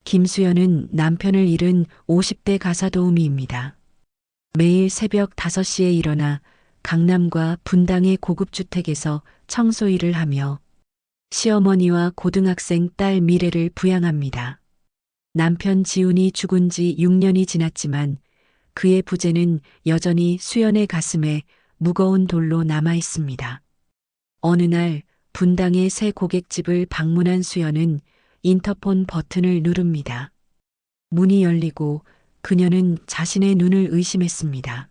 김수연은 남편을 잃은 50대 가사도우미입니다. 매일 새벽 5시에 일어나 강남과 분당의 고급주택에서 청소 일을 하며 시어머니와 고등학생 딸 미래를 부양합니다. 남편 지훈이 죽은 지 6년이 지났지만 그의 부재는 여전히 수연의 가슴에 무거운 돌로 남아 있습니다. 어느 날 분당의 새 고깃집을 방문한 수연은 인터폰 버튼을 누릅니다. 문이 열리고 그녀는 자신의 눈을 의심했습니다.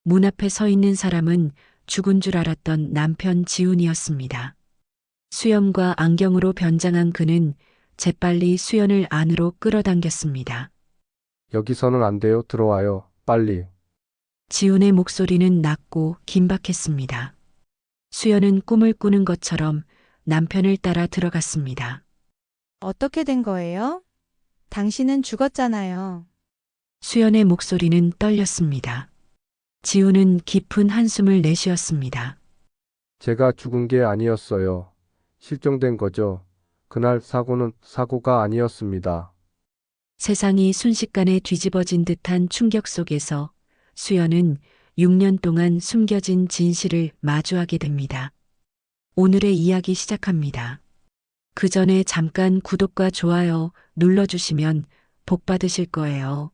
문 앞에 서 있는 사람은 죽은 줄 알았던 남편 지훈이었습니다. 수염과 안경으로 변장한 그는 재빨리 수연을 안으로 끌어당겼습니다. 여기서는 안 돼요. 들어와요. 빨리. 지훈의 목소리는 낮고 긴박했습니다. 수연은 꿈을 꾸는 것처럼 남편을 따라 들어갔습니다. 어떻게 된 거예요? 당신은 죽었잖아요. 수연의 목소리는 떨렸습니다. 지훈은 깊은 한숨을 내쉬었습니다. 제가 죽은 게 아니었어요. 실종된 거죠. 그날 사고는 사고가 아니었습니다. 세상이 순식간에 뒤집어진 듯한 충격 속에서 수연은 6년 동안 숨겨진 진실을 마주하게 됩니다. 오늘의 이야기 시작합니다. 그 전에 잠깐 구독과 좋아요 눌러주시면 복 받으실 거예요.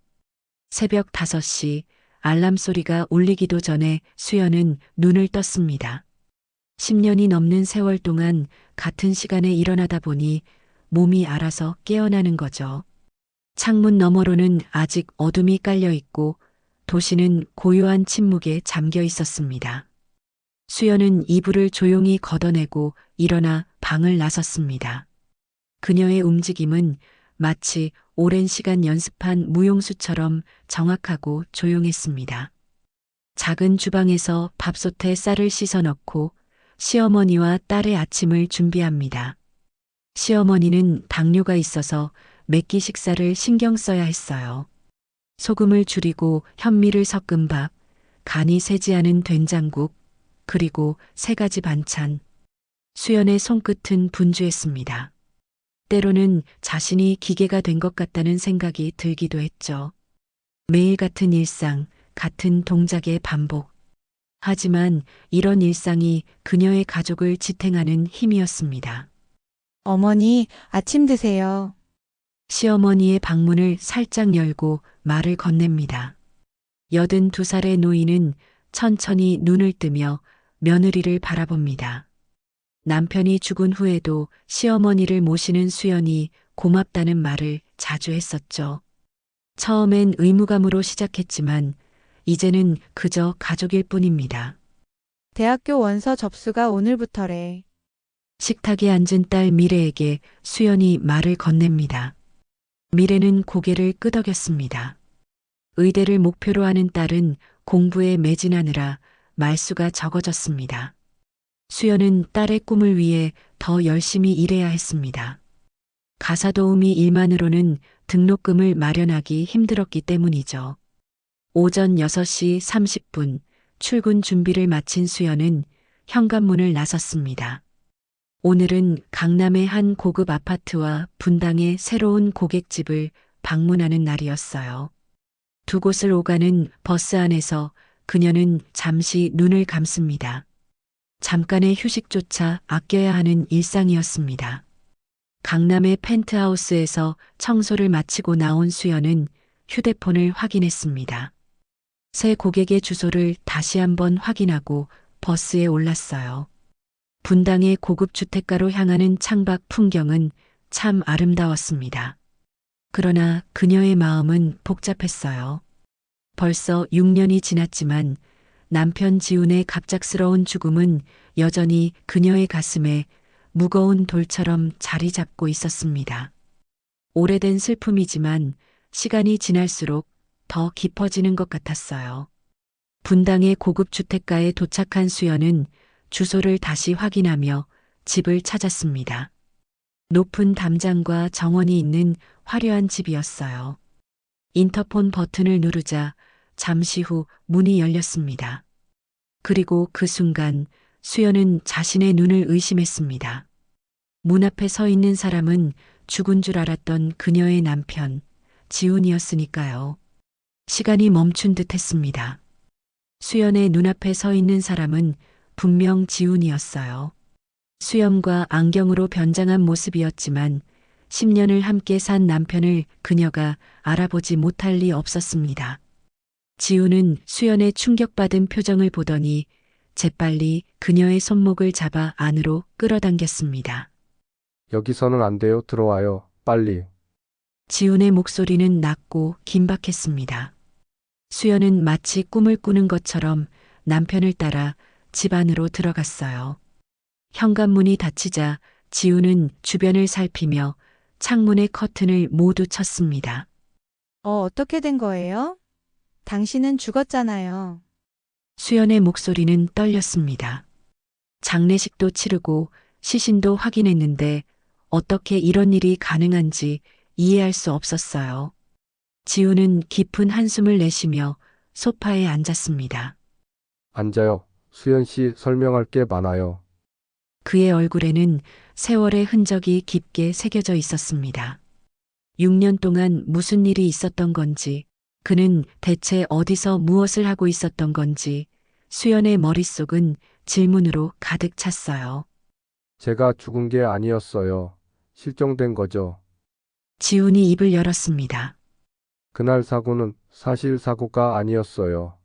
새벽 5시 알람 소리가 울리기도 전에 수연은 눈을 떴습니다. 10년이 넘는 세월 동안 같은 시간에 일어나다 보니 몸이 알아서 깨어나는 거죠. 창문 너머로는 아직 어둠이 깔려 있고 도시는 고요한 침묵에 잠겨 있었습니다. 수연은 이불을 조용히 걷어내고 일어나 방을 나섰습니다. 그녀의 움직임은 마치 오랜 시간 연습한 무용수처럼 정확하고 조용했습니다. 작은 주방에서 밥솥에 쌀을 씻어 넣고 시어머니와 딸의 아침을 준비합니다. 시어머니는 당뇨가 있어서 매끼 식사를 신경 써야 했어요. 소금을 줄이고 현미를 섞은 밥, 간이 세지 않은 된장국, 그리고 3가지 반찬. 수연의 손끝은 분주했습니다. 때로는 자신이 기계가 된 것 같다는 생각이 들기도 했죠. 매일 같은 일상, 같은 동작의 반복. 하지만 이런 일상이 그녀의 가족을 지탱하는 힘이었습니다. 어머니, 아침 드세요. 시어머니의 방문을 살짝 열고 말을 건넵니다. 82살의 노인은 천천히 눈을 뜨며 며느리를 바라봅니다. 남편이 죽은 후에도 시어머니를 모시는 수연이 고맙다는 말을 자주 했었죠. 처음엔 의무감으로 시작했지만 이제는 그저 가족일 뿐입니다. 대학교 원서 접수가 오늘부터래. 식탁에 앉은 딸 미래에게 수연이 말을 건넵니다. 미래는 고개를 끄덕였습니다. 의대를 목표로 하는 딸은 공부에 매진하느라 말수가 적어졌습니다. 수연은 딸의 꿈을 위해 더 열심히 일해야 했습니다. 가사도우미 일만으로는 등록금을 마련하기 힘들었기 때문이죠. 오전 6시 30분 출근 준비를 마친 수연은 현관문을 나섰습니다. 오늘은 강남의 한 고급 아파트와 분당의 새로운 고깃집을 방문하는 날이었어요. 두 곳을 오가는 버스 안에서 그녀는 잠시 눈을 감습니다. 잠깐의 휴식조차 아껴야 하는 일상이었습니다. 강남의 펜트하우스에서 청소를 마치고 나온 수연은 휴대폰을 확인했습니다. 새 고객의 주소를 다시 한번 확인하고 버스에 올랐어요. 분당의 고급 주택가로 향하는 창밖 풍경은 참 아름다웠습니다. 그러나 그녀의 마음은 복잡했어요. 벌써 6년이 지났지만 남편 지훈의 갑작스러운 죽음은 여전히 그녀의 가슴에 무거운 돌처럼 자리 잡고 있었습니다. 오래된 슬픔이지만 시간이 지날수록 더 깊어지는 것 같았어요. 분당의 고급 주택가에 도착한 수연은 주소를 다시 확인하며 집을 찾았습니다. 높은 담장과 정원이 있는 화려한 집이었어요. 인터폰 버튼을 누르자 잠시 후 문이 열렸습니다. 그리고 그 순간 수연은 자신의 눈을 의심했습니다. 문 앞에 서 있는 사람은 죽은 줄 알았던 그녀의 남편, 지훈이었으니까요. 시간이 멈춘 듯 했습니다. 수연의 눈앞에 서 있는 사람은 분명 지훈이었어요. 수염과 안경으로 변장한 모습이었지만 10년을 함께 산 남편을 그녀가 알아보지 못할 리 없었습니다. 지훈은 수연의 충격받은 표정을 보더니 재빨리 그녀의 손목을 잡아 안으로 끌어당겼습니다. 여기서는 안 돼요. 들어와요. 빨리. 지훈의 목소리는 낮고 긴박했습니다. 수연은 마치 꿈을 꾸는 것처럼 남편을 따라 집 안으로 들어갔어요. 현관문이 닫히자 지훈은 주변을 살피며 창문의 커튼을 모두 쳤습니다. 어떻게 된 거예요? 당신은 죽었잖아요. 수연의 목소리는 떨렸습니다. 장례식도 치르고 시신도 확인했는데 어떻게 이런 일이 가능한지 이해할 수 없었어요. 지훈은 깊은 한숨을 내쉬며 소파에 앉았습니다. 앉아요. 수연 씨 설명할 게 많아요. 그의 얼굴에는 세월의 흔적이 깊게 새겨져 있었습니다. 6년 동안 무슨 일이 있었던 건지, 그는 대체 어디서 무엇을 하고 있었던 건지, 수연의 머릿속은 질문으로 가득 찼어요. 제가 죽은 게 아니었어요. 실종된 거죠. 지훈이 입을 열었습니다. 그날 사고는 사실 사고가 아니었어요.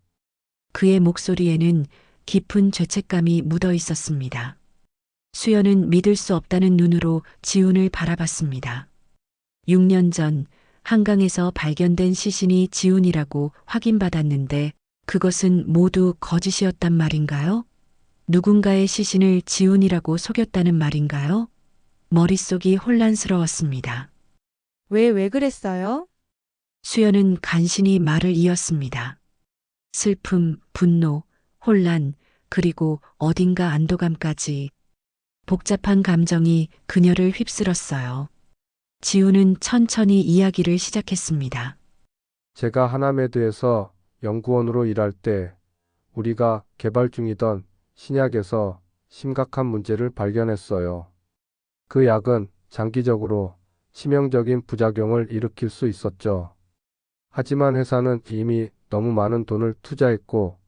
그의 목소리에는 깊은 죄책감이 묻어 있었습니다. 수연은 믿을 수 없다는 눈으로 지훈을 바라봤습니다. 6년 전 한강에서 발견된 시신이 지훈이라고 확인받았는데 그것은 모두 거짓이었단 말인가요? 누군가의 시신을 지훈이라고 속였다는 말인가요? 머릿속이 혼란스러웠습니다. 왜 그랬어요? 수연은 간신히 말을 이었습니다. 슬픔, 분노, 혼란, 그리고 어딘가 안도감까지 복잡한 감정이 그녀를 휩쓸었어요. 지훈은 천천히 이야기를 시작했습니다. 제가 하나메드에서 연구원으로 일할 때 우리가 개발 중이던 신약에서 심각한 문제를 발견했어요. 그 약은 장기적으로 치명적인 부작용을 일으킬 수 있었죠. 하지만 회사는 이미 너무 많은 돈을 투자했고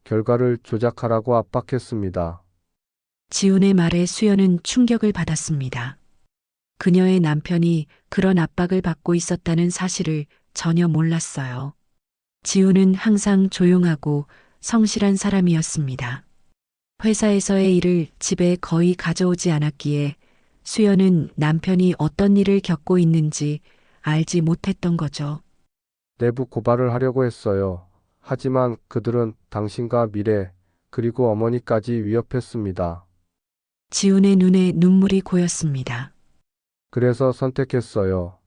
결과를 조작하라고 압박했습니다. 지훈의 말에 수연은 충격을 받았습니다. 그녀의 남편이 그런 압박을 받고 있었다는 사실을 전혀 몰랐어요. 지훈은 항상 조용하고 성실한 사람이었습니다. 회사에서의 일을 집에 거의 가져오지 않았기에 수연은 남편이 어떤 일을 겪고 있는지 알지 못했던 거죠. 내부 고발을 하려고 했어요. 하지만 그들은 당신과 미래, 그리고 어머니까지 위협했습니다. 지훈의 눈에 눈물이 고였습니다. 그래서 선택했어요.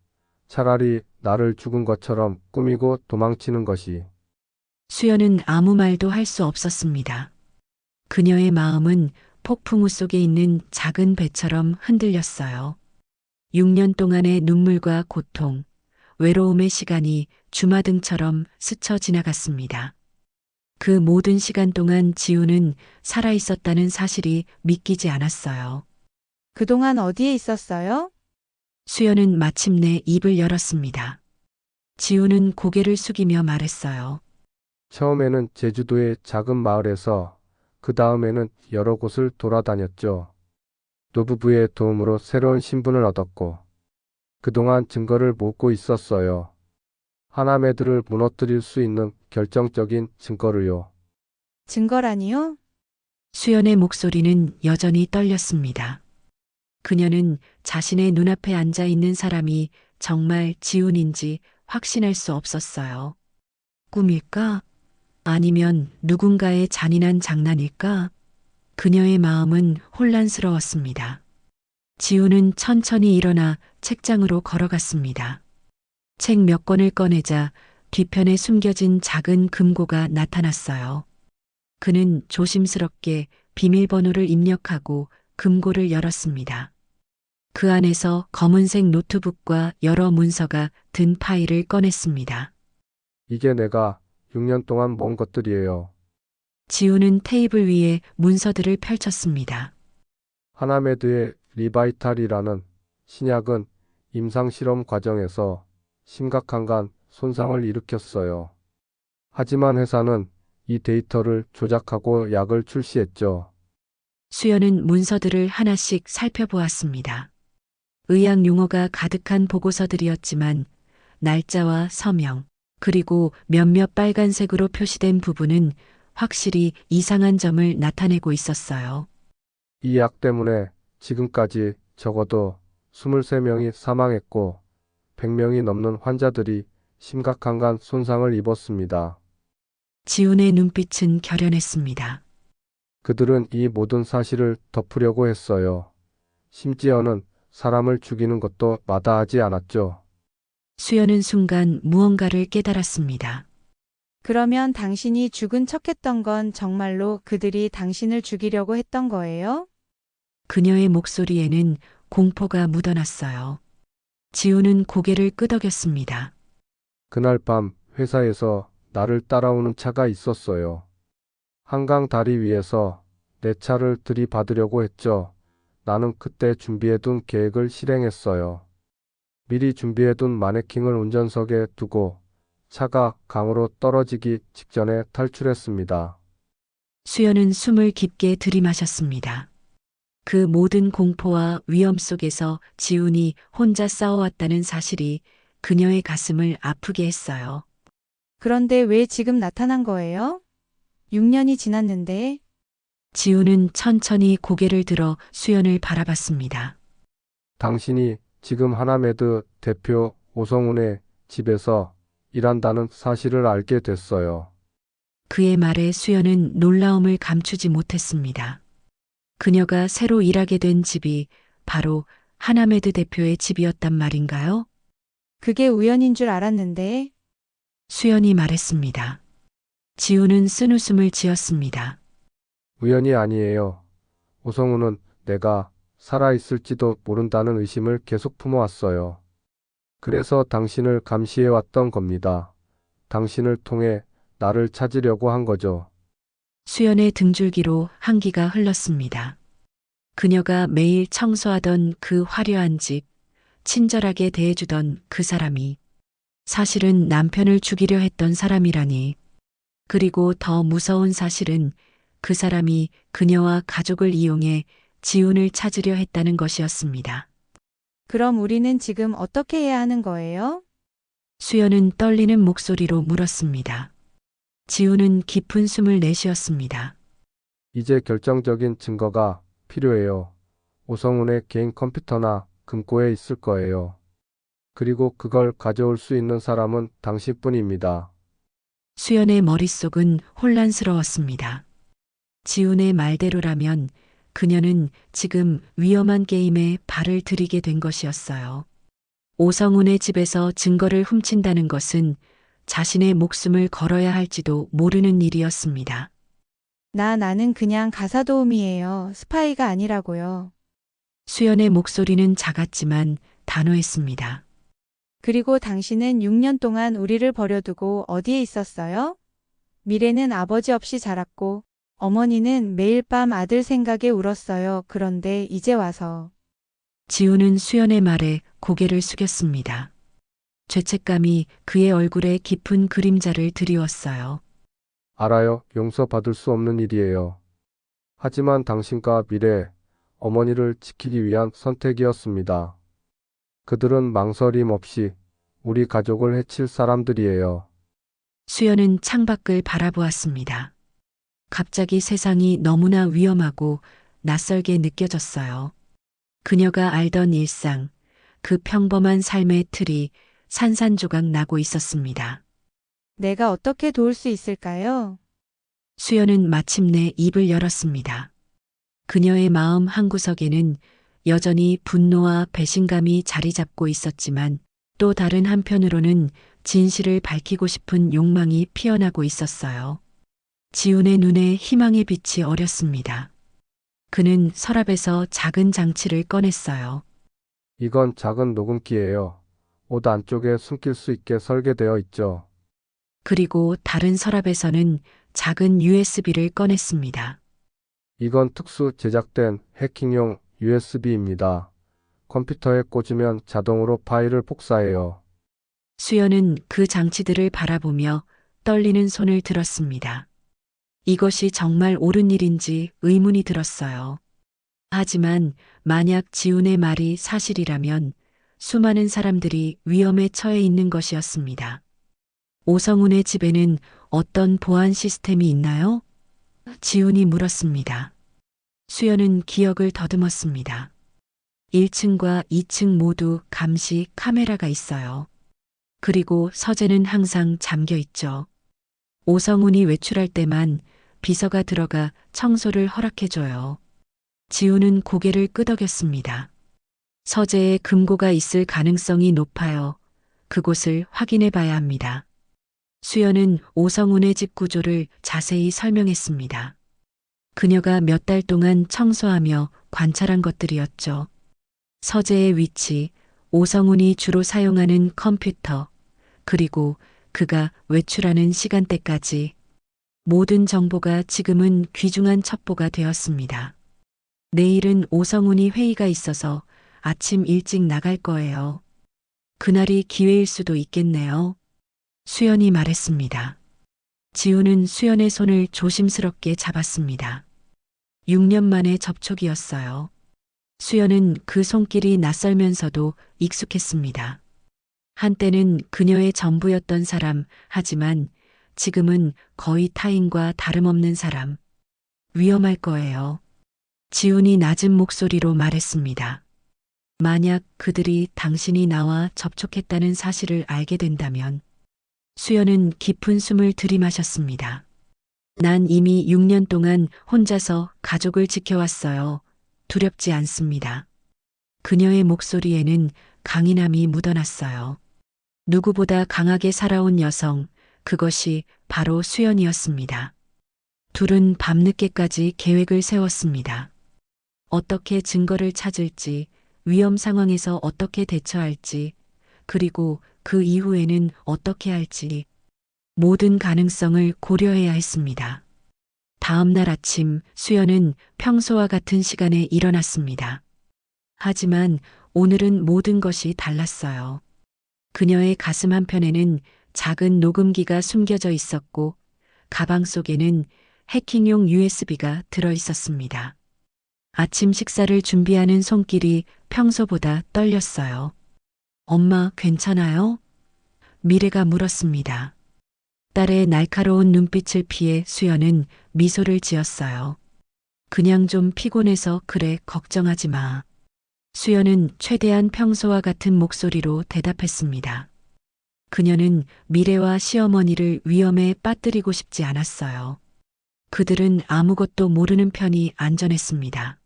차라리 나를 죽은 것처럼 꾸미고 도망치는 것이. 수연은 아무 말도 할 수 없었습니다. 그녀의 마음은 폭풍우 속에 있는 작은 배처럼 흔들렸어요. 6년 동안의 눈물과 고통, 외로움의 시간이 주마등처럼 스쳐 지나갔습니다. 그 모든 시간 동안 지훈은 살아 있었다는 사실이 믿기지 않았어요. 그동안 어디에 있었어요? 수연은 마침내 입을 열었습니다. 지훈은 고개를 숙이며 말했어요. 처음에는 제주도의 작은 마을에서, 그 다음에는 여러 곳을 돌아다녔죠. 노부부의 도움으로 새로운 신분을 얻었고, 그동안 증거를 모으고 있었어요. 하나메드를 무너뜨릴 수 있는 결정적인 증거를요. 증거라니요? 수연의 목소리는 여전히 떨렸습니다. 그녀는 자신의 눈앞에 앉아 있는 사람이 정말 지훈인지 확신할 수 없었어요. 꿈일까? 아니면 누군가의 잔인한 장난일까? 그녀의 마음은 혼란스러웠습니다. 지훈은 천천히 일어나 책장으로 걸어갔습니다. 책 몇 권을 꺼내자 뒤편에 숨겨진 작은 금고가 나타났어요. 그는 조심스럽게 비밀번호를 입력하고 금고를 열었습니다. 그 안에서 검은색 노트북과 여러 문서가 든 파일을 꺼냈습니다. 이게 내가 6년 동안 모은 것들이에요. 지훈은 테이블 위에 문서들을 펼쳤습니다. 하나메드의 리바이탈이라는 신약은 임상실험 과정에서 심각한 간 손상을 일으켰어요. 하지만 회사는 이 데이터를 조작하고 약을 출시했죠. 수연은 문서들을 하나씩 살펴보았습니다. 의학 용어가 가득한 보고서들이었지만 날짜와 서명, 그리고 몇몇 빨간색으로 표시된 부분은 확실히 이상한 점을 나타내고 있었어요. 이 약 때문에 지금까지 적어도 23명이 사망했고 100명이 넘는 환자들이 심각한 간 손상을 입었습니다. 지훈의 눈빛은 결연했습니다. 그들은 이 모든 사실을 덮으려고 했어요. 심지어는 사람을 죽이는 것도 마다하지 않았죠. 수연은 순간 무언가를 깨달았습니다. 그러면 당신이 죽은 척했던 건 정말로 그들이 당신을 죽이려고 했던 거예요? 그녀의 목소리에는 공포가 묻어났어요. 지훈은 고개를 끄덕였습니다. 그날 밤 회사에서 나를 따라오는 차가 있었어요. 한강 다리 위에서 내 차를 들이받으려고 했죠. 나는 그때 준비해둔 계획을 실행했어요. 미리 준비해둔 마네킹을 운전석에 두고 차가 강으로 떨어지기 직전에 탈출했습니다. 수연은 숨을 깊게 들이마셨습니다. 그 모든 공포와 위험 속에서 지훈이 혼자 싸워왔다는 사실이 그녀의 가슴을 아프게 했어요. 그런데 왜 지금 나타난 거예요? 6년이 지났는데. 지훈은 천천히 고개를 들어 수연을 바라봤습니다. 당신이 지금 하나메드 대표 오성훈의 집에서 일한다는 사실을 알게 됐어요. 그의 말에 수연은 놀라움을 감추지 못했습니다. 그녀가 새로 일하게 된 집이 바로 하나메드 대표의 집이었단 말인가요? 그게 우연인 줄 알았는데. 수연이 말했습니다. 지훈은 쓴웃음을 지었습니다. 우연이 아니에요. 오성훈은 내가 살아있을지도 모른다는 의심을 계속 품어왔어요. 그래서 당신을 감시해왔던 겁니다. 당신을 통해 나를 찾으려고 한 거죠. 수연의 등줄기로 한기가 흘렀습니다. 그녀가 매일 청소하던 그 화려한 집, 친절하게 대해주던 그 사람이 사실은 남편을 죽이려 했던 사람이라니. 그리고 더 무서운 사실은 그 사람이 그녀와 가족을 이용해 지훈을 찾으려 했다는 것이었습니다. 그럼 우리는 지금 어떻게 해야 하는 거예요? 수연은 떨리는 목소리로 물었습니다. 지훈은 깊은 숨을 내쉬었습니다. 이제 결정적인 증거가 필요해요. 오성훈의 개인 컴퓨터나 금고에 있을 거예요. 그리고 그걸 가져올 수 있는 사람은 당신뿐입니다. 수연의 머릿속은 혼란스러웠습니다. 지훈의 말대로라면 그녀는 지금 위험한 게임에 발을 들이게 된 것이었어요. 오성훈의 집에서 증거를 훔친다는 것은 자신의 목숨을 걸어야 할지도 모르는 일이었습니다. 나는 그냥 가사도우미예요. 스파이가 아니라고요. 수연의 목소리는 작았지만 단호했습니다. 그리고 당신은 6년 동안 우리를 버려두고 어디에 있었어요? 미래는 아버지 없이 자랐고 어머니는 매일 밤 아들 생각에 울었어요. 그런데 이제 와서. 지훈은 수연의 말에 고개를 숙였습니다. 죄책감이 그의 얼굴에 깊은 그림자를 드리웠어요. 알아요. 용서받을 수 없는 일이에요. 하지만 당신과 미래, 어머니를 지키기 위한 선택이었습니다. 그들은 망설임 없이 우리 가족을 해칠 사람들이에요. 수연은 창밖을 바라보았습니다. 갑자기 세상이 너무나 위험하고 낯설게 느껴졌어요. 그녀가 알던 일상, 그 평범한 삶의 틀이 산산조각 나고 있었습니다. 내가 어떻게 도울 수 있을까요? 수연은 마침내 입을 열었습니다. 그녀의 마음 한구석에는 여전히 분노와 배신감이 자리 잡고 있었지만 또 다른 한편으로는 진실을 밝히고 싶은 욕망이 피어나고 있었어요. 지훈의 눈에 희망의 빛이 어렸습니다. 그는 서랍에서 작은 장치를 꺼냈어요. 이건 작은 녹음기예요. 옷 안쪽에 숨길 수 있게 설계되어 있죠. 그리고 다른 서랍에서는 작은 USB를 꺼냈습니다. 이건 특수 제작된 해킹용 USB입니다. 컴퓨터에 꽂으면 자동으로 파일을 복사해요. 수연은 그 장치들을 바라보며 떨리는 손을 들었습니다. 이것이 정말 옳은 일인지 의문이 들었어요. 하지만 만약 지훈의 말이 사실이라면 수많은 사람들이 위험에 처해 있는 것이었습니다. 오성훈의 집에는 어떤 보안 시스템이 있나요? 지훈이 물었습니다. 수연은 기억을 더듬었습니다. 1층과 2층 모두 감시 카메라가 있어요. 그리고 서재는 항상 잠겨 있죠. 오성훈이 외출할 때만 비서가 들어가 청소를 허락해줘요. 지훈은 고개를 끄덕였습니다. 서재에 금고가 있을 가능성이 높아요. 그곳을 확인해 봐야 합니다. 수연은 오성훈의 집 구조를 자세히 설명했습니다. 그녀가 몇 달 동안 청소하며 관찰한 것들이었죠. 서재의 위치, 오성훈이 주로 사용하는 컴퓨터, 그리고 그가 외출하는 시간대까지 모든 정보가 지금은 귀중한 첩보가 되었습니다. 내일은 오성훈이 회의가 있어서 아침 일찍 나갈 거예요. 그날이 기회일 수도 있겠네요. 수연이 말했습니다. 지훈은 수연의 손을 조심스럽게 잡았습니다. 6년 만의 접촉이었어요. 수연은 그 손길이 낯설면서도 익숙했습니다. 한때는 그녀의 전부였던 사람, 하지만 지금은 거의 타인과 다름없는 사람. 위험할 거예요. 지훈이 낮은 목소리로 말했습니다. 만약 그들이 당신이 나와 접촉했다는 사실을 알게 된다면 수연은 깊은 숨을 들이마셨습니다. 난 이미 6년 동안 혼자서 가족을 지켜왔어요. 두렵지 않습니다. 그녀의 목소리에는 강인함이 묻어났어요. 누구보다 강하게 살아온 여성, 그것이 바로 수연이었습니다. 둘은 밤늦게까지 계획을 세웠습니다. 어떻게 증거를 찾을지, 위험 상황에서 어떻게 대처할지, 그리고 그 이후에는 어떻게 할지 모든 가능성을 고려해야 했습니다. 다음 날 아침 수연은 평소와 같은 시간에 일어났습니다. 하지만 오늘은 모든 것이 달랐어요. 그녀의 가슴 한편에는 작은 녹음기가 숨겨져 있었고 가방 속에는 해킹용 USB가 들어 있었습니다. 아침 식사를 준비하는 손길이 평소보다 떨렸어요. 엄마, 괜찮아요? 미래가 물었습니다. 딸의 날카로운 눈빛을 피해 수연은 미소를 지었어요. 그냥 좀 피곤해서 그래, 걱정하지 마. 수연은 최대한 평소와 같은 목소리로 대답했습니다. 그녀는 미래와 시어머니를 위험에 빠뜨리고 싶지 않았어요. 그들은 아무것도 모르는 편이 안전했습니다.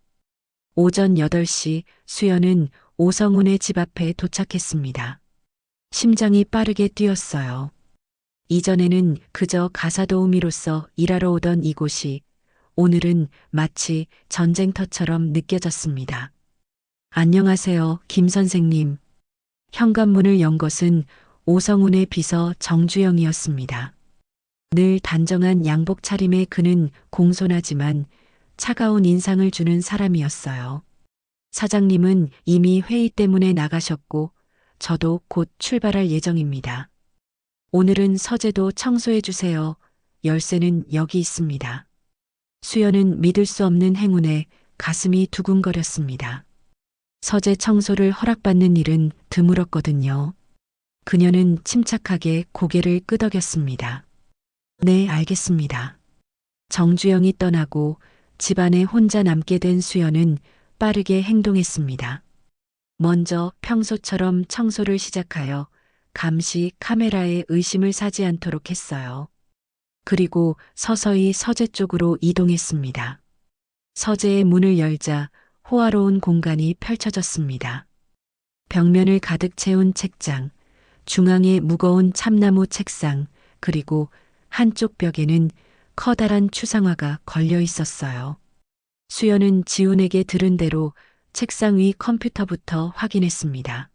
오전 8시 수연은 오성훈의 집 앞에 도착했습니다. 심장이 빠르게 뛰었어요. 이전에는 그저 가사도우미로서 일하러 오던 이곳이 오늘은 마치 전쟁터처럼 느껴졌습니다. 안녕하세요, 김 선생님. 현관문을 연 것은 오성훈의 비서 정주영이었습니다. 늘 단정한 양복 차림의 그는 공손하지만 차가운 인상을 주는 사람이었어요. 사장님은 이미 회의 때문에 나가셨고 저도 곧 출발할 예정입니다. 오늘은 서재도 청소해 주세요. 열쇠는 여기 있습니다. 수연은 믿을 수 없는 행운에 가슴이 두근거렸습니다. 서재 청소를 허락받는 일은 드물었거든요. 그녀는 침착하게 고개를 끄덕였습니다. 네, 알겠습니다. 정주영이 떠나고 집안에 혼자 남게 된 수연은 빠르게 행동했습니다. 먼저 평소처럼 청소를 시작하여 감시 카메라에 의심을 사지 않도록 했어요. 그리고 서서히 서재 쪽으로 이동했습니다. 서재의 문을 열자 호화로운 공간이 펼쳐졌습니다. 벽면을 가득 채운 책장, 중앙에 무거운 참나무 책상, 그리고 한쪽 벽에는 커다란 추상화가 걸려 있었어요. 수연은 지훈에게 들은 대로 책상 위 컴퓨터부터 확인했습니다.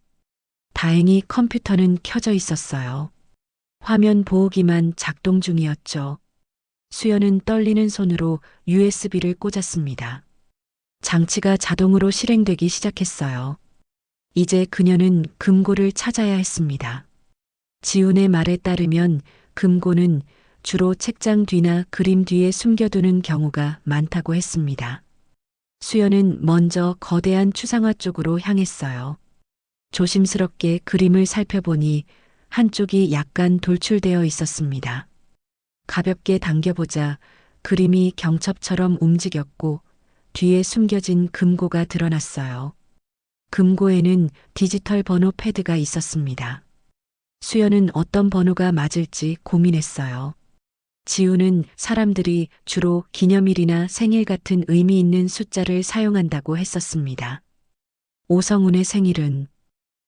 다행히 컴퓨터는 켜져 있었어요. 화면 보호기만 작동 중이었죠. 수연은 떨리는 손으로 USB를 꽂았습니다. 장치가 자동으로 실행되기 시작했어요. 이제 그녀는 금고를 찾아야 했습니다. 지훈의 말에 따르면 금고는 주로 책장 뒤나 그림 뒤에 숨겨두는 경우가 많다고 했습니다. 수연은 먼저 거대한 추상화 쪽으로 향했어요. 조심스럽게 그림을 살펴보니 한쪽이 약간 돌출되어 있었습니다. 가볍게 당겨보자 그림이 경첩처럼 움직였고 뒤에 숨겨진 금고가 드러났어요. 금고에는 디지털 번호 패드가 있었습니다. 수연은 어떤 번호가 맞을지 고민했어요. 지우는 사람들이 주로 기념일이나 생일 같은 의미 있는 숫자를 사용한다고 했었습니다. 오성훈의 생일은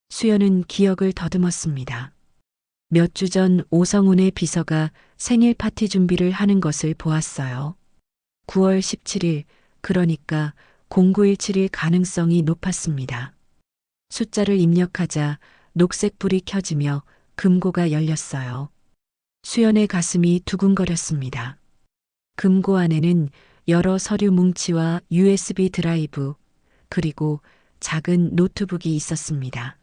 수연은 기억을 더듬었습니다. 몇 주 전 오성훈의 비서가 생일 파티 준비를 하는 것을 보았어요. 9월 17일, 그러니까 0917일 가능성이 높았습니다. 숫자를 입력하자 녹색 불이 켜지며 금고가 열렸어요. 수연의 가슴이 두근거렸습니다. 금고 안에는 여러 서류 뭉치와 USB 드라이브, 그리고 작은 노트북이 있었습니다.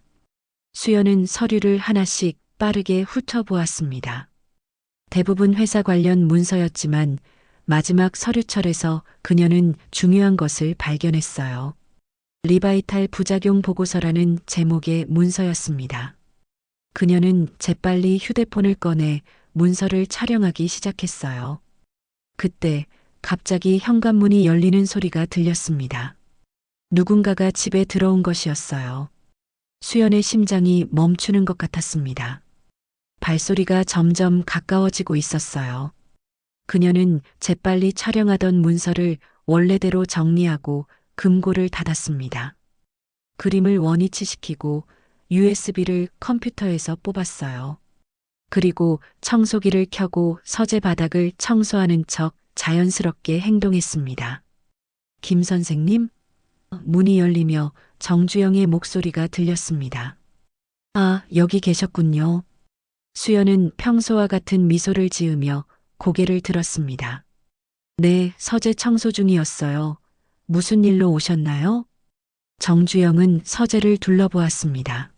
수연은 서류를 하나씩 빠르게 훑어보았습니다. 대부분 회사 관련 문서였지만 마지막 서류철에서 그녀는 중요한 것을 발견했어요. 리바이탈 부작용 보고서라는 제목의 문서였습니다. 그녀는 재빨리 휴대폰을 꺼내 문서를 촬영하기 시작했어요. 그때 갑자기 현관문이 열리는 소리가 들렸습니다. 누군가가 집에 들어온 것이었어요. 수연의 심장이 멈추는 것 같았습니다. 발소리가 점점 가까워지고 있었어요. 그녀는 재빨리 촬영하던 문서를 원래대로 정리하고 금고를 닫았습니다. 그림을 원위치시키고 USB를 컴퓨터에서 뽑았어요. 그리고 청소기를 켜고 서재 바닥을 청소하는 척 자연스럽게 행동했습니다. 김 선생님? 문이 열리며 정주영의 목소리가 들렸습니다. 아, 여기 계셨군요. 수연은 평소와 같은 미소를 지으며 고개를 들었습니다. 네, 서재 청소 중이었어요. 무슨 일로 오셨나요? 정주영은 서재를 둘러보았습니다.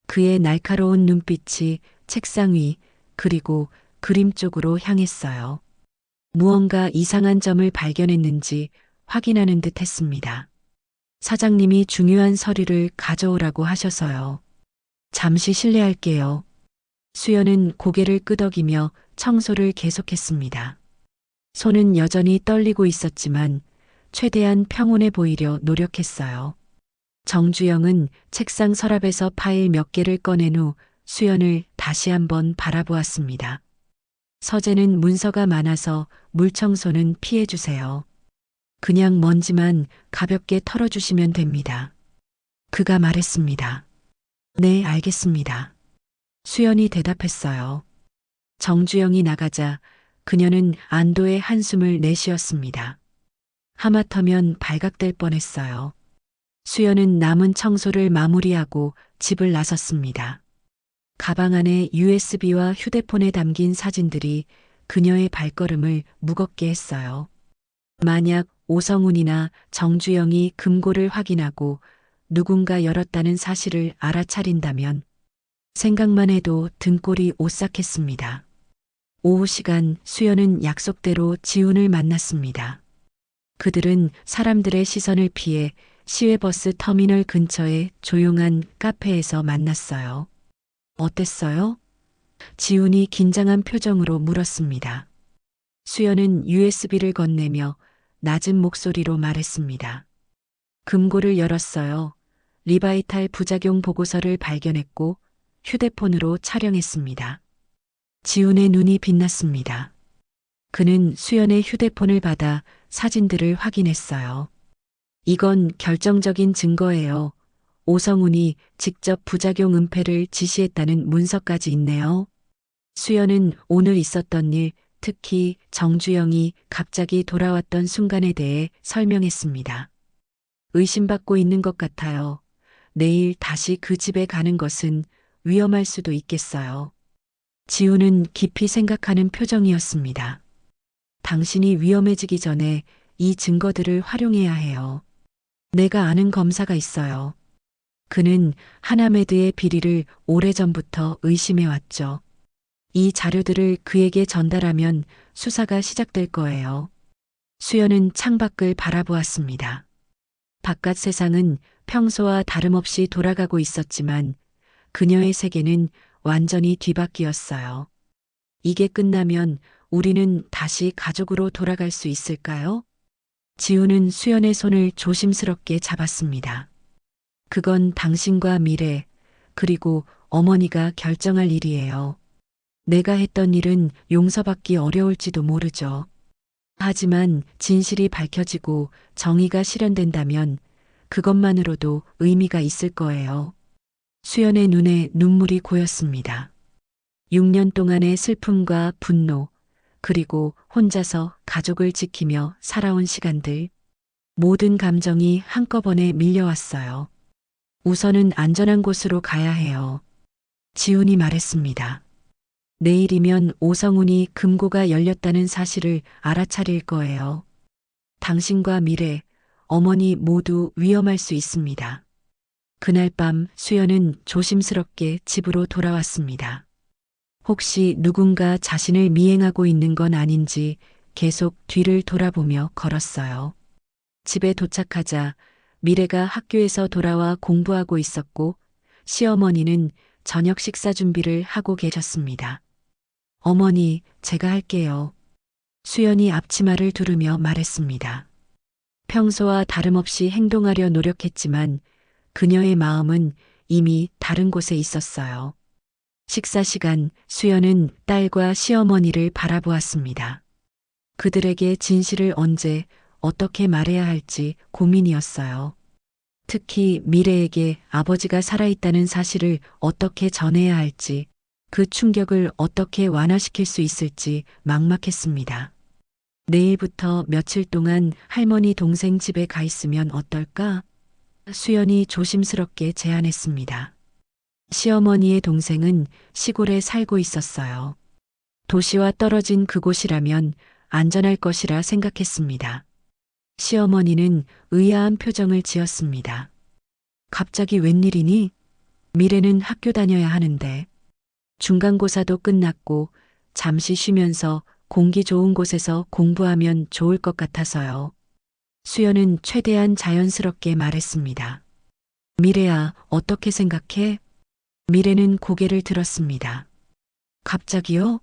그의 날카로운 눈빛이 책상 위, 그리고 그림 쪽으로 향했어요. 무언가 이상한 점을 발견했는지 확인하는 듯 했습니다. 사장님이 중요한 서류를 가져오라고 하셔서요. 잠시 실례할게요. 수연은 고개를 끄덕이며 청소를 계속했습니다. 손은 여전히 떨리고 있었지만 최대한 평온해 보이려 노력했어요. 정주영은 책상 서랍에서 파일 몇 개를 꺼낸 후 수연을 다시 한번 바라보았습니다. 서재는 문서가 많아서 물 청소는 피해 주세요. 그냥 먼지만 가볍게 털어주시면 됩니다. 그가 말했습니다. 네, 알겠습니다. 수연이 대답했어요. 정주영이 나가자 그녀는 안도의 한숨을 내쉬었습니다. 하마터면 발각될 뻔했어요. 수연은 남은 청소를 마무리하고 집을 나섰습니다. 가방 안에 USB와 휴대폰에 담긴 사진들이 그녀의 발걸음을 무겁게 했어요. 만약 오성훈이나 정주영이 금고를 확인하고 누군가 열었다는 사실을 알아차린다면 생각만 해도 등골이 오싹했습니다. 오후 시간 수연은 약속대로 지훈을 만났습니다. 그들은 사람들의 시선을 피해 시외버스 터미널 근처의 조용한 카페에서 만났어요. 어땠어요? 지훈이 긴장한 표정으로 물었습니다. 수연은 USB를 건네며 낮은 목소리로 말했습니다. 금고를 열었어요. 리바이탈 부작용 보고서를 발견했고 휴대폰으로 촬영했습니다. 지훈의 눈이 빛났습니다. 그는 수연의 휴대폰을 받아 사진들을 확인했어요. 이건 결정적인 증거예요. 오성훈이 직접 부작용 은폐를 지시했다는 문서까지 있네요. 수연은 오늘 있었던 일, 특히 정주영이 갑자기 돌아왔던 순간에 대해 설명했습니다. 의심받고 있는 것 같아요. 내일 다시 그 집에 가는 것은 위험할 수도 있겠어요. 지훈은 깊이 생각하는 표정이었습니다. 당신이 위험해지기 전에 이 증거들을 활용해야 해요. 내가 아는 검사가 있어요. 그는 하나메드의 비리를 오래전부터 의심해왔죠. 이 자료들을 그에게 전달하면 수사가 시작될 거예요. 수연은 창밖을 바라보았습니다. 바깥 세상은 평소와 다름없이 돌아가고 있었지만 그녀의 세계는 완전히 뒤바뀌었어요. 이게 끝나면 우리는 다시 가족으로 돌아갈 수 있을까요? 지우는 수연의 손을 조심스럽게 잡았습니다. 그건 당신과 미래, 그리고 어머니가 결정할 일이에요. 내가 했던 일은 용서받기 어려울지도 모르죠. 하지만 진실이 밝혀지고 정의가 실현된다면 그것만으로도 의미가 있을 거예요. 수연의 눈에 눈물이 고였습니다. 6년 동안의 슬픔과 분노, 그리고 혼자서 가족을 지키며 살아온 시간들, 모든 감정이 한꺼번에 밀려왔어요. 우선은 안전한 곳으로 가야 해요. 지훈이 말했습니다. 내일이면 오성훈이 금고가 열렸다는 사실을 알아차릴 거예요. 당신과 미래, 어머니 모두 위험할 수 있습니다. 그날 밤 수연은 조심스럽게 집으로 돌아왔습니다. 혹시 누군가 자신을 미행하고 있는 건 아닌지 계속 뒤를 돌아보며 걸었어요. 집에 도착하자 미래가 학교에서 돌아와 공부하고 있었고 시어머니는 저녁 식사 준비를 하고 계셨습니다. 어머니, 제가 할게요. 수연이 앞치마를 두르며 말했습니다. 평소와 다름없이 행동하려 노력했지만 그녀의 마음은 이미 다른 곳에 있었어요. 식사 시간 수연은 딸과 시어머니를 바라보았습니다. 그들에게 진실을 언제 어떻게 말해야 할지 고민이었어요. 특히 미래에게 아버지가 살아있다는 사실을 어떻게 전해야 할지, 그 충격을 어떻게 완화시킬 수 있을지 막막했습니다. 내일부터 며칠 동안 할머니 동생 집에 가 있으면 어떨까? 수연이 조심스럽게 제안했습니다. 시어머니의 동생은 시골에 살고 있었어요. 도시와 떨어진 그곳이라면 안전할 것이라 생각했습니다. 시어머니는 의아한 표정을 지었습니다. 갑자기 웬일이니? 미래는 학교 다녀야 하는데. 중간고사도 끝났고 잠시 쉬면서 공기 좋은 곳에서 공부하면 좋을 것 같아서요. 수연은 최대한 자연스럽게 말했습니다. 미래야, 어떻게 생각해? 미래는 고개를 들었습니다. 갑자기요?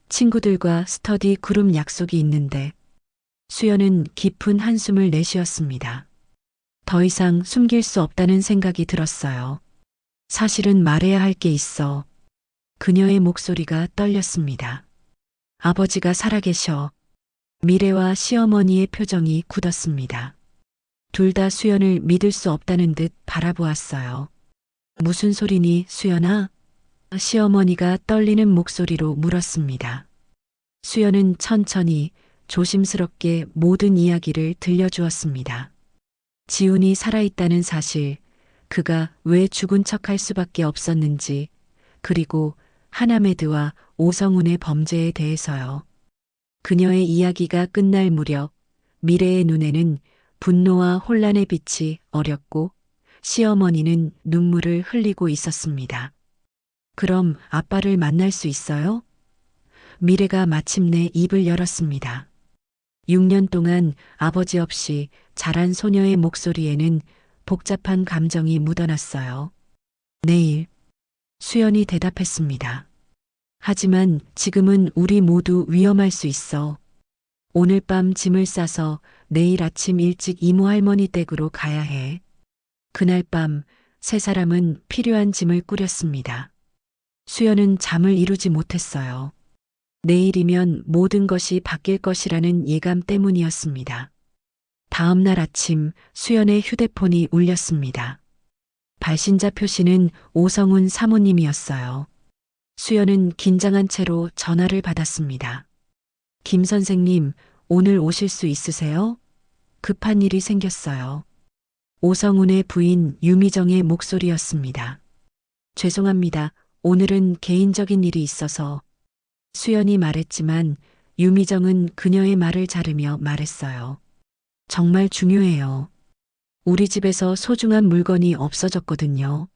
친구들과 스터디 그룹 약속이 있는데. 수연은 깊은 한숨을 내쉬었습니다. 더 이상 숨길 수 없다는 생각이 들었어요. 사실은 말해야 할 게 있어. 그녀의 목소리가 떨렸습니다. 아버지가 살아계셔. 미래와 시어머니의 표정이 굳었습니다. 둘 다 수연을 믿을 수 없다는 듯 바라보았어요. 무슨 소리니, 수연아? 시어머니가 떨리는 목소리로 물었습니다. 수연은 천천히 조심스럽게 모든 이야기를 들려주었습니다. 지훈이 살아있다는 사실, 그가 왜 죽은 척할 수밖에 없었는지, 그리고 하나메드와 오성훈의 범죄에 대해서요. 그녀의 이야기가 끝날 무렵 미래의 눈에는 분노와 혼란의 빛이 어렸고 시어머니는 눈물을 흘리고 있었습니다. 그럼 아빠를 만날 수 있어요? 미래가 마침내 입을 열었습니다. 6년 동안 아버지 없이 자란 소녀의 목소리에는 복잡한 감정이 묻어났어요. 내일, 수연이 대답했습니다. 하지만 지금은 우리 모두 위험할 수 있어. 오늘 밤 짐을 싸서 내일 아침 일찍 이모 할머니 댁으로 가야 해. 그날 밤 세 사람은 필요한 짐을 꾸렸습니다. 수연은 잠을 이루지 못했어요. 내일이면 모든 것이 바뀔 것이라는 예감 때문이었습니다. 다음 날 아침 수연의 휴대폰이 울렸습니다. 발신자 표시는 오성훈 사모님이었어요. 수연은 긴장한 채로 전화를 받았습니다. 김 선생님, 오늘 오실 수 있으세요? 급한 일이 생겼어요. 오성훈의 부인 유미정의 목소리였습니다. 죄송합니다. 오늘은 개인적인 일이 있어서. 수연이 말했지만 유미정은 그녀의 말을 자르며 말했어요. 정말 중요해요. 우리 집에서 소중한 물건이 없어졌거든요.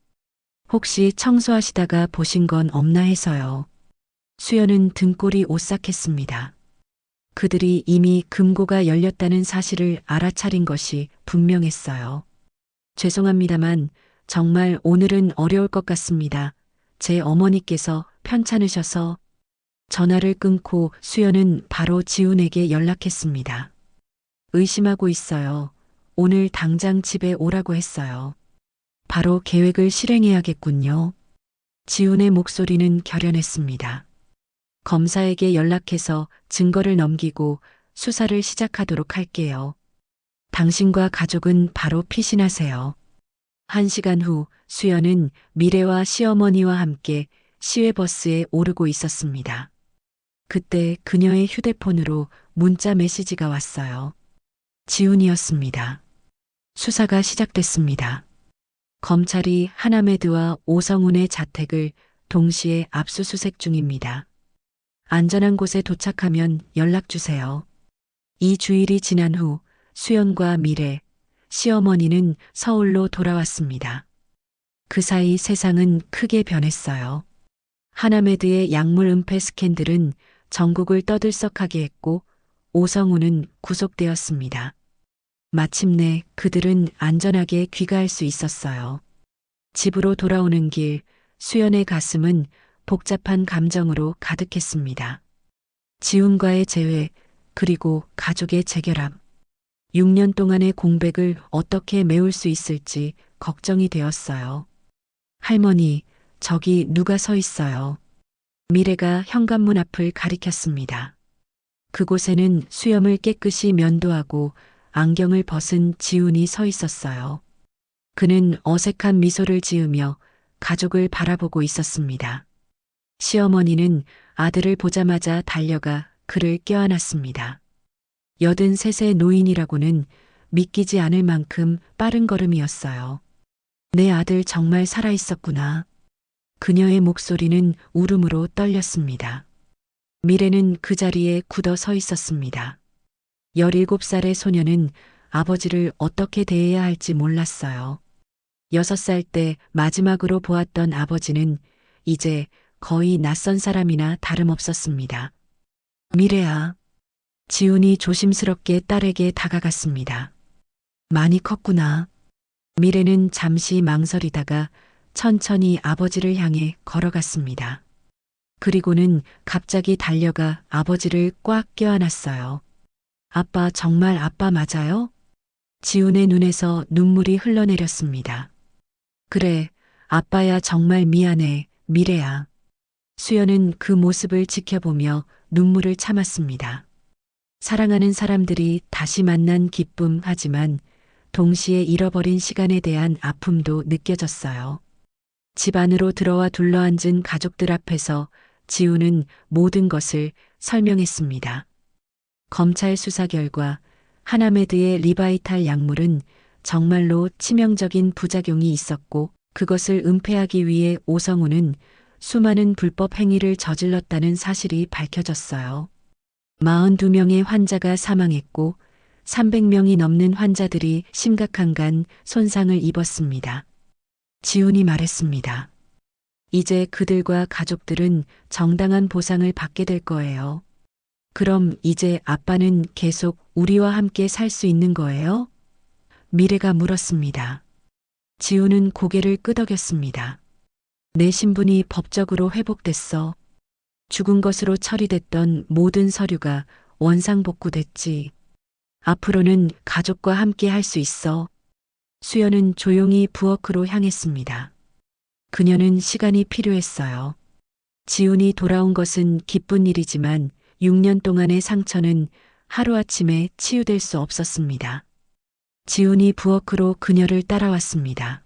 혹시 청소하시다가 보신 건 없나 해서요. 수연은 등골이 오싹했습니다. 그들이 이미 금고가 열렸다는 사실을 알아차린 것이 분명했어요. 죄송합니다만 정말 오늘은 어려울 것 같습니다. 제 어머니께서 편찮으셔서. 전화를 끊고 수연은 바로 지훈에게 연락했습니다. 의심하고 있어요. 오늘 당장 집에 오라고 했어요. 바로 계획을 실행해야겠군요. 지훈의 목소리는 결연했습니다. 검사에게 연락해서 증거를 넘기고 수사를 시작하도록 할게요. 당신과 가족은 바로 피신하세요. 1시간 후 수연은 미래와 시어머니와 함께 시외버스에 오르고 있었습니다. 그때 그녀의 휴대폰으로 문자 메시지가 왔어요. 지훈이었습니다. 수사가 시작됐습니다. 검찰이 하나메드와 오성훈의 자택을 동시에 압수수색 중입니다. 안전한 곳에 도착하면 연락주세요. 이 주일이 지난 후 수연과 미래, 시어머니는 서울로 돌아왔습니다. 그 사이 세상은 크게 변했어요. 하나메드의 약물 은폐 스캔들은 전국을 떠들썩하게 했고 오성우는 구속되었습니다. 마침내 그들은 안전하게 귀가할 수 있었어요. 집으로 돌아오는 길 수연의 가슴은 복잡한 감정으로 가득했습니다. 지훈과의 재회 그리고 가족의 재결합. 6년 동안의 공백을 어떻게 메울 수 있을지 걱정이 되었어요. 할머니, 저기 누가 서 있어요. 미래가 현관문 앞을 가리켰습니다. 그곳에는 수염을 깨끗이 면도하고 안경을 벗은 지훈이 서 있었어요. 그는 어색한 미소를 지으며 가족을 바라보고 있었습니다. 시어머니는 아들을 보자마자 달려가 그를 껴안았습니다. 83세 노인이라고는 믿기지 않을 만큼 빠른 걸음이었어요. 내 아들 정말 살아있었구나. 그녀의 목소리는 울음으로 떨렸습니다. 미래는 그 자리에 굳어 서 있었습니다. 17살의 소녀는 아버지를 어떻게 대해야 할지 몰랐어요. 6살 때 마지막으로 보았던 아버지는 이제 거의 낯선 사람이나 다름없었습니다. 미래야. 지훈이 조심스럽게 딸에게 다가갔습니다. 많이 컸구나. 미래는 잠시 망설이다가 천천히 아버지를 향해 걸어갔습니다. 그리고는 갑자기 달려가 아버지를 꽉 껴안았어요. 아빠 정말 아빠 맞아요? 지훈의 눈에서 눈물이 흘러내렸습니다. 그래, 아빠야 정말 미안해, 미래야. 수연은 그 모습을 지켜보며 눈물을 참았습니다. 사랑하는 사람들이 다시 만난 기쁨 하지만 동시에 잃어버린 시간에 대한 아픔도 느껴졌어요. 집 안으로 들어와 둘러앉은 가족들 앞에서 지훈은 모든 것을 설명했습니다. 검찰 수사 결과 하나메드의 리바이탈 약물은 정말로 치명적인 부작용이 있었고 그것을 은폐하기 위해 오성우는 수많은 불법 행위를 저질렀다는 사실이 밝혀졌어요. 42명의 환자가 사망했고 300명이 넘는 환자들이 심각한 간 손상을 입었습니다. 지훈이 말했습니다. 이제 그들과 가족들은 정당한 보상을 받게 될 거예요. 그럼 이제 아빠는 계속 우리와 함께 살 수 있는 거예요? 미래가 물었습니다. 지훈은 고개를 끄덕였습니다. 내 신분이 법적으로 회복됐어. 죽은 것으로 처리됐던 모든 서류가 원상복구됐지. 앞으로는 가족과 함께 할 수 있어. 수연은 조용히 부엌으로 향했습니다. 그녀는 시간이 필요했어요. 지훈이 돌아온 것은 기쁜 일이지만 6년 동안의 상처는 하루아침에 치유될 수 없었습니다. 지훈이 부엌으로 그녀를 따라왔습니다.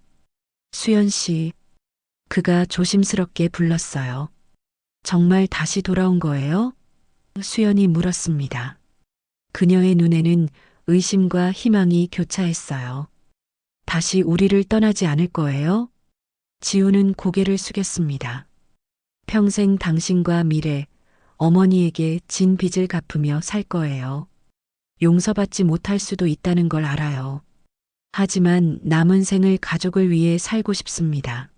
수연 씨, 그가 조심스럽게 불렀어요. 정말 다시 돌아온 거예요? 수연이 물었습니다. 그녀의 눈에는 의심과 희망이 교차했어요. 다시 우리를 떠나지 않을 거예요? 지훈은 고개를 숙였습니다. 평생 당신과 미래, 어머니에게 진 빚을 갚으며 살 거예요. 용서받지 못할 수도 있다는 걸 알아요. 하지만 남은 생을 가족을 위해 살고 싶습니다.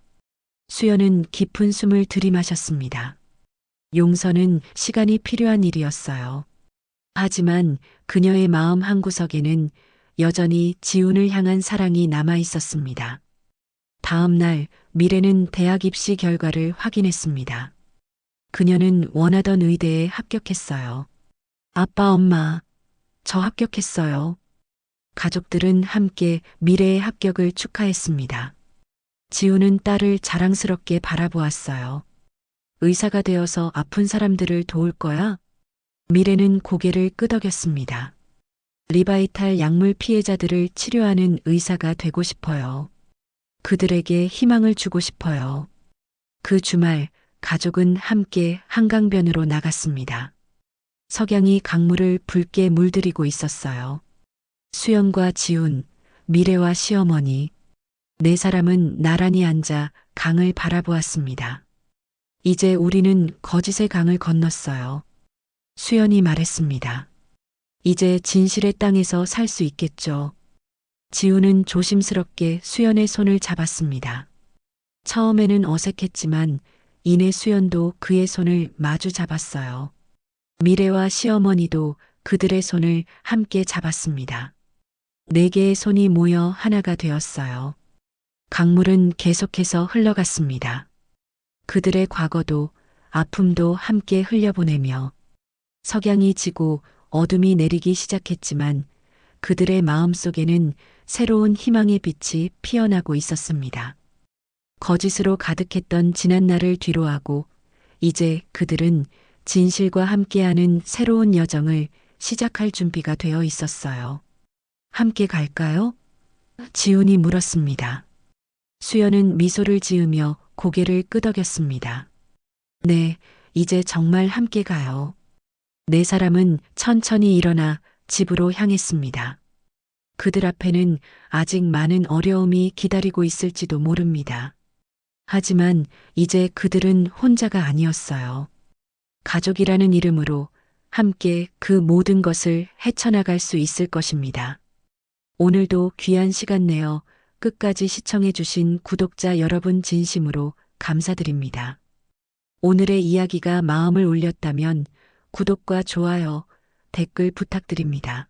수연은 깊은 숨을 들이마셨습니다. 용서는 시간이 필요한 일이었어요. 하지만 그녀의 마음 한구석에는 여전히 지훈을 향한 사랑이 남아 있었습니다. 다음 날 미래는 대학 입시 결과를 확인했습니다. 그녀는 원하던 의대에 합격했어요. 아빠, 엄마, 저 합격했어요. 가족들은 함께 미래의 합격을 축하했습니다. 지훈은 딸을 자랑스럽게 바라보았어요. 의사가 되어서 아픈 사람들을 도울 거야? 미래는 고개를 끄덕였습니다. 리바이탈 약물 피해자들을 치료하는 의사가 되고 싶어요. 그들에게 희망을 주고 싶어요. 그 주말 가족은 함께 한강변으로 나갔습니다. 석양이 강물을 붉게 물들이고 있었어요. 수연과 지훈, 미래와 시어머니, 네 사람은 나란히 앉아 강을 바라보았습니다. 이제 우리는 거짓의 강을 건넜어요. 수연이 말했습니다. 이제 진실의 땅에서 살 수 있겠죠. 지훈은 조심스럽게 수연의 손을 잡았습니다. 처음에는 어색했지만 이내 수연도 그의 손을 마주 잡았어요. 미래와 시어머니도 그들의 손을 함께 잡았습니다. 네 개의 손이 모여 하나가 되었어요. 강물은 계속해서 흘러갔습니다. 그들의 과거도 아픔도 함께 흘려보내며 석양이 지고 어둠이 내리기 시작했지만 그들의 마음속에는 새로운 희망의 빛이 피어나고 있었습니다. 거짓으로 가득했던 지난날을 뒤로하고 이제 그들은 진실과 함께하는 새로운 여정을 시작할 준비가 되어 있었어요. 함께 갈까요? 지훈이 물었습니다. 수연은 미소를 지으며 고개를 끄덕였습니다. 네, 이제 정말 함께 가요. 네 사람은 천천히 일어나 집으로 향했습니다. 그들 앞에는 아직 많은 어려움이 기다리고 있을지도 모릅니다. 하지만 이제 그들은 혼자가 아니었어요. 가족이라는 이름으로 함께 그 모든 것을 헤쳐나갈 수 있을 것입니다. 오늘도 귀한 시간 내어 끝까지 시청해주신 구독자 여러분 진심으로 감사드립니다. 오늘의 이야기가 마음을 울렸다면 구독과 좋아요, 댓글 부탁드립니다.